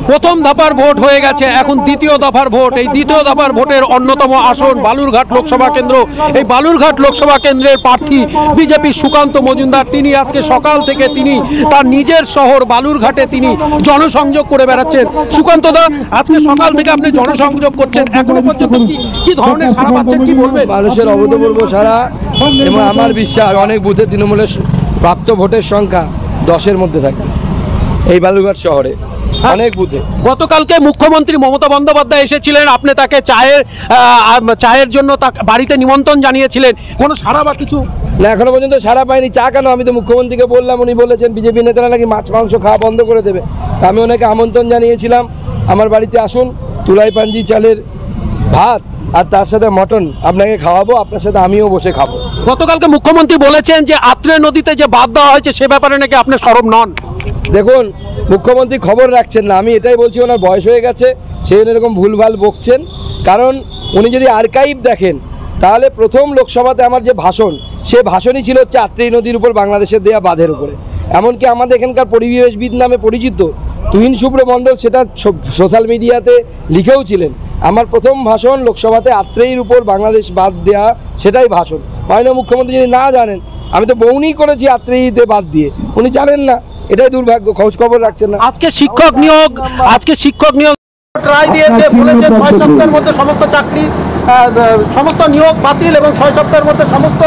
প্রথম দফার ভোট হয়ে গেছে, এখন দ্বিতীয় দফার ভোট। এই দ্বিতীয় দফার ভোটের অন্যতম আসন বালুরঘাট লোকসভা কেন্দ্র। এই বালুরঘাট লোকসভা কেন্দ্রের প্রার্থী বিজেপির সুকান্ত মজুমদার। তিনি আজকে সকাল থেকে তিনি তার নিজের শহর বালুরঘাটে তিনি জনসংযোগ করে বেড়াচ্ছেন। সুকান্ত দা, আজকে সকাল থেকে আপনি জনসংযোগ করছেন, এখনো পর্যন্ত কি ধরনের সাড়া পাচ্ছেন, কি বলবেন? মানুষের অভূতপূর্ব সাড়া, এবং আমার বিশ্বাস অনেক বুথে তৃণমূলের প্রাপ্ত ভোটের সংখ্যা 10-এর মধ্যে থাকবে এই বালুরঘাট শহরে অনেক বুথে। গতকালকে মুখ্যমন্ত্রী মমতা বন্দ্যোপাধ্যায় এসেছিলেন, আপনি তাকে চায়ের জন্য বাড়িতে নিমন্ত্রণ জানিয়েছিলেন, কোনো সাড়া বা কিছু না? এখনো পর্যন্ত সাড়া পাইনি। চা কেন? আমি তো মুখ্যমন্ত্রীকে বললাম, উনি বলেছেন বিজেপি নেতারা নাকি মাছ মাংস খাওয়া বন্ধ করে দেবে। আমি ওনাকে আমন্ত্রণ জানিয়েছিলাম আমার বাড়িতে আসুন, তুলাই পাঞ্জি চালের ভাত আর তার সাথে মটন আপনাকে খাওয়াবো, আপনার সাথে আমিও বসে খাবো। গতকালকে মুখ্যমন্ত্রী বলেছেন যে আত্রে নদীতে যে বাদ দেওয়া হয়েছে সে ব্যাপারে নাকি আপনি সরব নন। দেখুন, মুখ্যমন্ত্রী খবর রাখছেন না, আমি এটাই বলছি ওনার বয়স হয়ে গেছে, সেই জন্য এরকম ভুলভাল বকছেন। কারণ উনি যদি আর্কাইভ দেখেন তাহলে প্রথম লোকসভাতে আমার যে ভাষণ, সে ভাষণই ছিল হচ্ছে আত্রেই নদীর উপর বাংলাদেশের দেয়া বাঁধের উপরে। এমনকি আমাদের এখানকার পরিবেশবিদ নামে পরিচিত তুহিন শুভ্র মণ্ডল সেটা সোশ্যাল মিডিয়াতে লিখেও ছিলেন। আমার প্রথম ভাষণ লোকসভাতে আত্রেইর উপর বাংলাদেশ বাদ দেয়া, সেটাই ভাষণ। মাননীয় মুখ্যমন্ত্রী যদি না জানেন, আমি তো বউনি করেছি আত্রেইতে বাদ দিয়ে, উনি জানেন না, এটাই দুর্ভাগ্য, খোঁজ খবর রাখছেন না। আজকে শিক্ষক নিয়োগ রায় দিয়েছে, বলেছে 6 সপ্তাহের মধ্যে সমস্ত চাকরি সমস্ত নিয়োগ বাতিল এবং 6 সপ্তাহের মধ্যে সমস্ত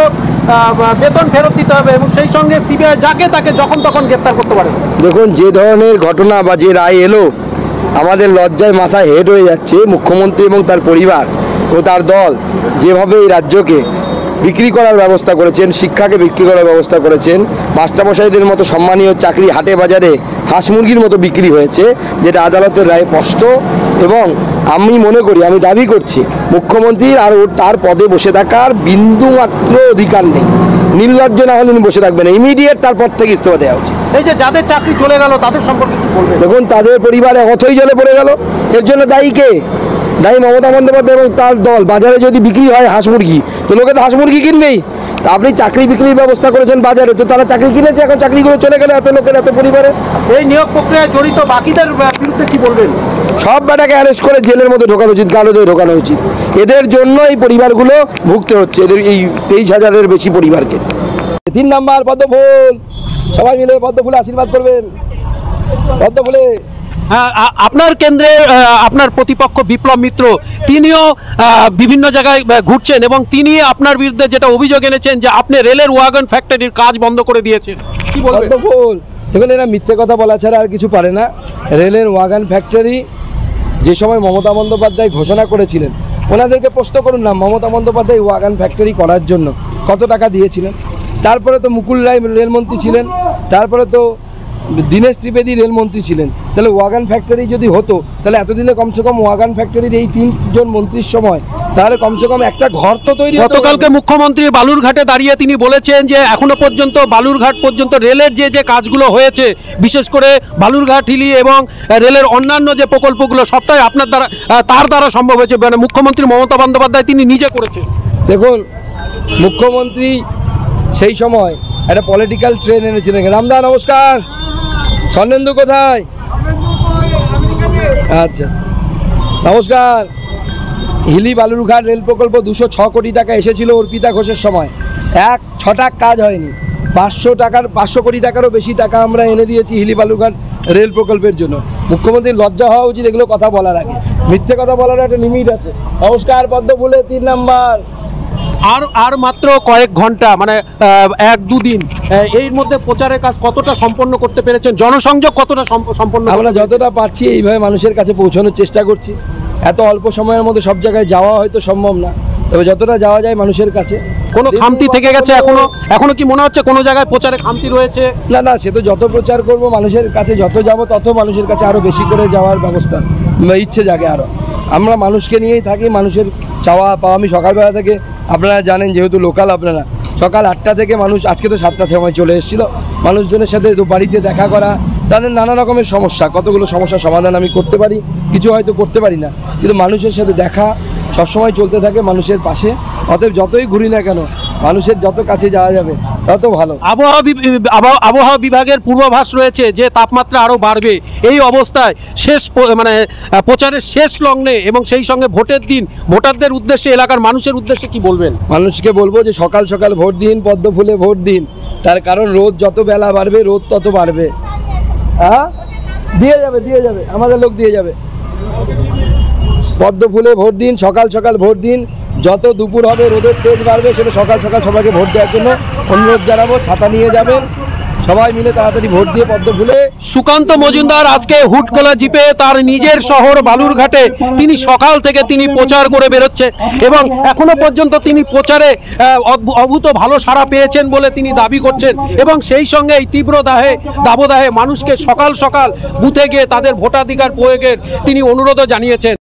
বেতন ফেরত দিতে হবে, এবং সেই সঙ্গে সিবিআই যাকে তাকে যখন তখন গ্রেপ্তার করতে পারে। দেখুন, যে ধরনের ঘটনা বা যে রায় এলো, আমাদের লজ্জায় মাথা হেড হয়ে যাচ্ছে। মুখ্যমন্ত্রী এবং তার পরিবার ও তার দল যেভাবে এই রাজ্যকে বিক্রি করার ব্যবস্থা করেছেন, শিক্ষাকে বিক্রি করার ব্যবস্থা করেছেন, মাস্টারমশাইদের মতো সম্মানীয় চাকরি হাটে বাজারে হাঁস মুরগির মতো বিক্রি হয়েছে, যেটা আদালতের রায়ে স্পষ্ট। এবং আমি মনে করি, আমি দাবি করছি, মুখ্যমন্ত্রীর আর তার পদে বসে থাকার বিন্দুমাত্র অধিকার নেই। নির্লজ্জ না হলে উনি বসে থাকবেন, ইমিডিয়েট তার পদ থেকে ইস্তফা দেওয়া উচিত। এই যে যাদের চাকরি চলে গেল তাদের সম্পর্কে কি বলবেন? দেখুন, তাদের পরিবারে অথই জলে পড়ে গেল, এর জন্য দায়ী কে? দায়ী মমতা বন্দ্যোপাধ্যায় এবং তার দল। বাজারে যদি বিক্রি হয় হাঁস মুরগি, তো লোকে তো হাঁস মুরগি কিনবেই। আপনি চাকরি বিক্রির ব্যবস্থা করেছেন বাজারে, তো তারা চাকরি কিনেছে, এখন চাকরিগুলো চলে গেলে এত লোকের, এত পরিবারে। এই নিয়োগ প্রক্রিয়ায় জড়িত বাকিদের বিরুদ্ধে কি বলবেন? সব বেটাকে অ্যারেস্ট করে জেলের মধ্যে ঢোকানো উচিত, কালোদের ঢোকানো উচিত। এদের জন্য এই পরিবারগুলো ভুগতে হচ্ছে, এদের এই 23,000-এর বেশি পরিবারকে। 3 নাম্বার পদ্মফুল, সবাই মিলে পদ্মফুলে আশীর্বাদ করবেন। পদ্মফুলে আপনার কেন্দ্রে আপনার প্রতিপক্ষ বিপ্লব মিত্র, তিনিও বিভিন্ন জায়গায় ঘুরছেন এবং তিনি আপনার বিরুদ্ধে যেটা অভিযোগ এনেছেন যে আপনি রেলের ওয়াগন ফ্যাক্টরির কাজ বন্ধ করে দিয়েছেন, কি বলবেন? পদ্মফুল, দেখুন, এরা মিথ্যে কথা বলা ছাড়া আর কিছু পারে না। রেলের ওয়াগন ফ্যাক্টরি যে সময় মমতা বন্দ্যোপাধ্যায় ঘোষণা করেছিলেন, ওনাদেরকে প্রশ্ন করুন না, মমতা বন্দ্যোপাধ্যায় ওয়াগন ফ্যাক্টরি করার জন্য কত টাকা দিয়েছিলেন। তারপরে তো মুকুল রায় রেলমন্ত্রী ছিলেন, তারপরে তো দীনেশ ত্রিবেদী রেলমন্ত্রী ছিলেন। তাহলে ওয়াগন ফ্যাক্টরি যদি হতো, তাহলে এতদিনে কমসে কম ওয়াগন ফ্যাক্টরির এই 3 জন মন্ত্রীর সময় তাহলে কমসে কম একটা ঘর তো তৈরি হতো। গতকালকে মুখ্যমন্ত্রী বালুরঘাটে দাঁড়িয়ে তিনি বলেছেন যে এখনো পর্যন্ত বালুরঘাট পর্যন্ত রেলের যে কাজগুলো হয়েছে, বিশেষ করে বালুরঘাট হিলি এবং রেলের অন্যান্য যে প্রকল্পগুলো, সবটাই আপনার দ্বারা তার দ্বারা সম্ভব হয়েছে, মানে মুখ্যমন্ত্রী মমতা বন্দ্যোপাধ্যায় তিনি নিজে করেছেন। দেখুন, মুখ্যমন্ত্রী সেই সময় একটা পলিটিক্যাল ট্রেন এনেছিলেন। রামদা নমস্কার, স্বর্ণেন্দু কোথায়? আচ্ছা, নমস্কার। হিলি বালুরঘাট রেল প্রকল্প 206 কোটি টাকা এসেছিল অর্পিতা ঘোষের সময়, 6টা কাজ হয়নি। 500 কোটি টাকারও বেশি টাকা আমরা এনে দিয়েছি হিলি বালুরঘাট রেল প্রকল্পের জন্য। মুখ্যমন্ত্রীর লজ্জা হওয়া উচিত এগুলো কথা বলার আগে। মিথ্যে কথা বলার একটা লিমিট আছে। নমস্কার, পদ্মফুলে 3 নাম্বার। আর মাত্র কয়েক ঘন্টা, মানে 1-2 দিন, এর মধ্যে প্রচারের কাজ কতটা সম্পন্ন করতে পেরেছেন? জনসংযোগ কতটা সম্পন্ন? আমরা যতটা পারছি এইভাবে মানুষের কাছে পৌঁছানোর চেষ্টা করছি। এত অল্প সময়ের মধ্যে সব জায়গায় যাওয়া হয়তো সম্ভব না, তবে যতটা যাওয়া যায় মানুষের কাছে। কোনো খামতি থেকে গেছে এখনো কি মনে হচ্ছে কোনো জায়গায় প্রচারে খামতি রয়েছে? না, সে তো যত প্রচার করব মানুষের কাছে, যত যাব তত মানুষের কাছে আরও বেশি করে যাওয়ার ব্যবস্থা ইচ্ছে জাগে আরও। আমরা মানুষকে নিয়েই থাকি, মানুষের চাওয়া পাওয়া। আমি সকালবেলা থেকে, আপনারা জানেন যেহেতু লোকাল আপনারা, সকাল 8টা থেকে মানুষ, আজকে তো 7টার সময় চলে এসেছিলো, মানুষজনের সাথে বাড়িতে দেখা করা, তাদের নানা রকমের সমস্যা, কতগুলো সমস্যার সমাধান আমি করতে পারি, কিছু হয়তো করতে পারি না, কিন্তু মানুষের সাথে দেখা সবসময় চলতে থাকে মানুষের পাশে। অতএব যতই ঘুরি না কেন মানুষের যত কাছে যাওয়া যাবে তত ভালো। আবহাওয়া বিভাগের পূর্বাভাস রয়েছে যে তাপমাত্রা আরও বাড়বে। এই অবস্থায় প্রচারের শেষ লগ্নে এবং সেই সঙ্গে ভোটের দিন ভোটারদের উদ্দেশ্যে, এলাকার মানুষের উদ্দেশ্যে কি বলবেন? মানুষকে বলবো যে সকাল সকাল ভোট দিন, পদ্ম ফুলে ভোট দিন। তার কারণ রোদ যত বেলা বাড়বে রোদ তত বাড়বে। হ্যাঁ, দিয়ে যাবে আমাদের লোক দিয়ে যাবে। পদ্ম ফুলে ভোট দিন, সকাল সকাল ভোট দিন। যত দুপুর হবে রোদের তেজ বাড়বে, সেটা সকাল সকাল সবাইকে ভোট দেওয়ার জন্য অনুরোধ জানাবো। ছাতা নিয়ে যাবেন, সবাই মিলে তাড়াতাড়ি ভোট দিয়ে পদ্ম ফুলে। সুকান্ত মজুমদার আজকে হুটকোলা জিপে তার নিজের শহর বালুরঘাটে তিনি সকাল থেকে তিনি প্রচার করে বেরোচ্ছে এবং এখনো পর্যন্ত তিনি প্রচারে অভূত ভালো সাড়া পেয়েছেন বলে তিনি দাবি করছেন এবং সেই সঙ্গে এই তীব্র দাবদাহে মানুষকে সকাল সকাল বুথে গিয়ে তাদের ভোটাধিকার প্রয়োগের তিনি অনুরোধও জানিয়েছেন।